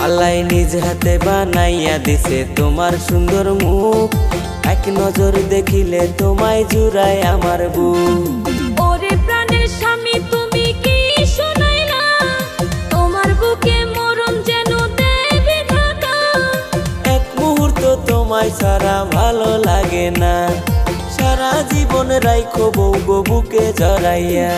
আল্লাহ নিজ হাতে বানাইয়া দিছে তোমার সুন্দর মুখ, এক নজর দেখিলে তোমায় জুড়ায় আমার বুক। ওরে প্রাণের স্বামী তুমি কি শোনাইলা, তোমার বুকে মরণ যেন দেবে ঢাকা। এক মুহূর্ত তোমায় ছাড়া ভালো লাগে না, সারা জীবন রাইখো বউ গো বুকে জড়াইয়া।